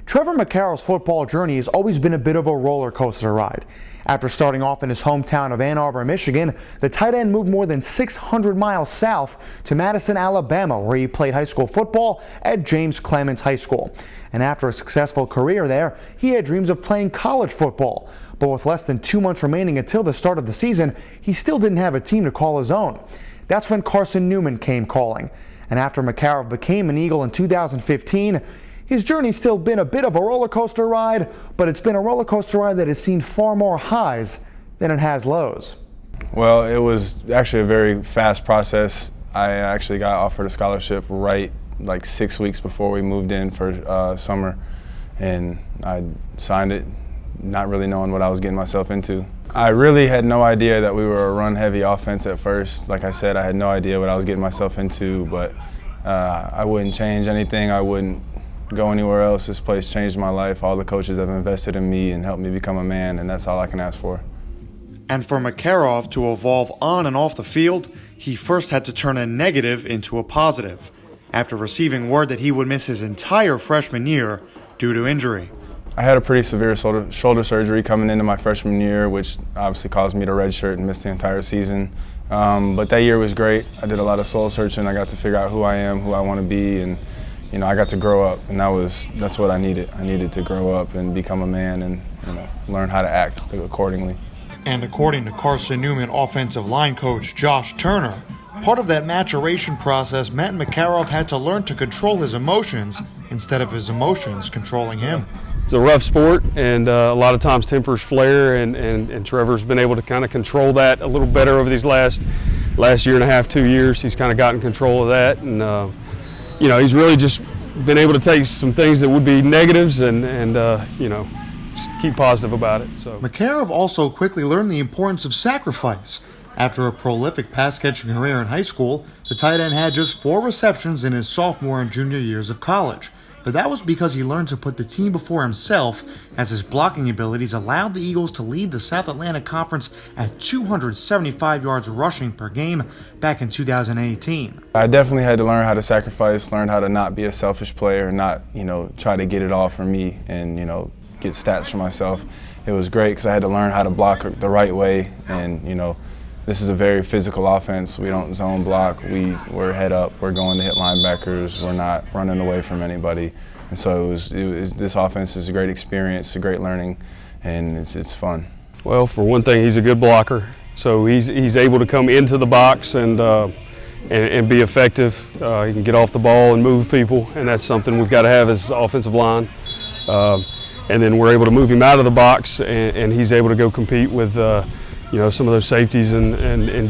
Trevor Makarov's football journey has always been a bit of a roller coaster ride. After starting off in his hometown of Ann Arbor, Michigan, the tight end moved more than 600 miles south to Madison, Alabama, where he played high school football at James Clemens High School. And after a successful career there, he had dreams of playing college football. But with less than 2 months remaining until the start of the season, he still didn't have a team to call his own. That's when Carson-Newman came calling. And after Makarov became an Eagle in 2015, his journey's still been a bit of a roller coaster ride, but it's been a roller coaster ride that has seen far more highs than it has lows. Well, it was actually a very fast process. I actually got offered a scholarship right like 6 weeks before we moved in for summer, and I signed it, not really knowing what I was getting myself into. I really had no idea that we were a run-heavy offense at first. Like I said, I had no idea what I was getting myself into, but I wouldn't change anything. I wouldn't go anywhere else. This place changed my life. All the coaches have invested in me and helped me become a man, and that's all I can ask for. And for Makarov to evolve on and off the field, he first had to turn a negative into a positive, after receiving word that he would miss his entire freshman year due to injury. I had a pretty severe shoulder surgery coming into my freshman year, which obviously caused me to redshirt and miss the entire season. But that year was great. I did a lot of soul searching. I got to figure out who I am, who I want to be, and I got to grow up, and that's what I needed. I needed to grow up and become a man and learn how to act accordingly. And according to Carson-Newman offensive line coach Josh Turner, part of that maturation process meant Makarov had to learn to control his emotions instead of his emotions controlling him. It's a rough sport, and a lot of times tempers flare, and Trevor's been able to kind of control that a little better over these last year and a half, 2 years. He's kind of gotten control of that, and he's really just been able to take some things that would be negatives and just keep positive about it. So Makarov also quickly learned the importance of sacrifice. After a prolific pass-catching career in high school, the tight end had just 4 receptions in his sophomore and junior years of college. But that was because he learned to put the team before himself, as his blocking abilities allowed the Eagles to lead the South Atlantic Conference at 275 yards rushing per game back in 2018. I definitely had to learn how to sacrifice, learn how to not be a selfish player, not try to get it all for me and get stats for myself. It was great because I had to learn how to block the right way, and this is a very physical offense. We don't zone block. We're head up. We're going to hit linebackers. We're not running away from anybody. And so this offense is a great experience, a great learning, and it's fun. Well, for one thing, he's a good blocker. So he's able to come into the box and be effective. He can get off the ball and move people, and that's something we've got to have as offensive line. And then we're able to move him out of the box, and he's able to go compete with some of those safeties and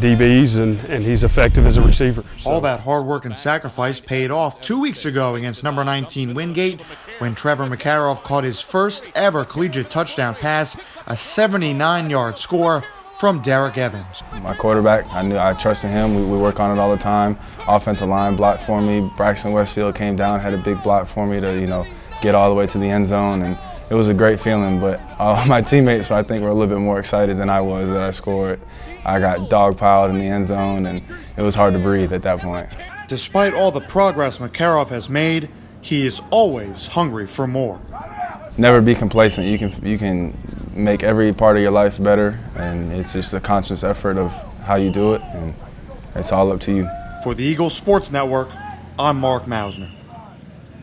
DBs, and he's effective as a receiver. So. All that hard work and sacrifice paid off 2 weeks ago against number 19 Wingate, when Trevor Makarov caught his first ever collegiate touchdown pass, a 79-yard score from Derek Evans. My quarterback, I trusted him. We work on it all the time. Offensive line blocked for me. Braxton Westfield came down, had a big block for me to get all the way to the end zone, and it was a great feeling, but my teammates, I think, were a little bit more excited than I was that I scored. I got dogpiled in the end zone, and it was hard to breathe at that point. Despite all the progress Makarov has made, he is always hungry for more. Never be complacent. You can make every part of your life better, and it's just a conscious effort of how you do it, and it's all up to you. For the Eagles Sports Network, I'm Mark Mausner.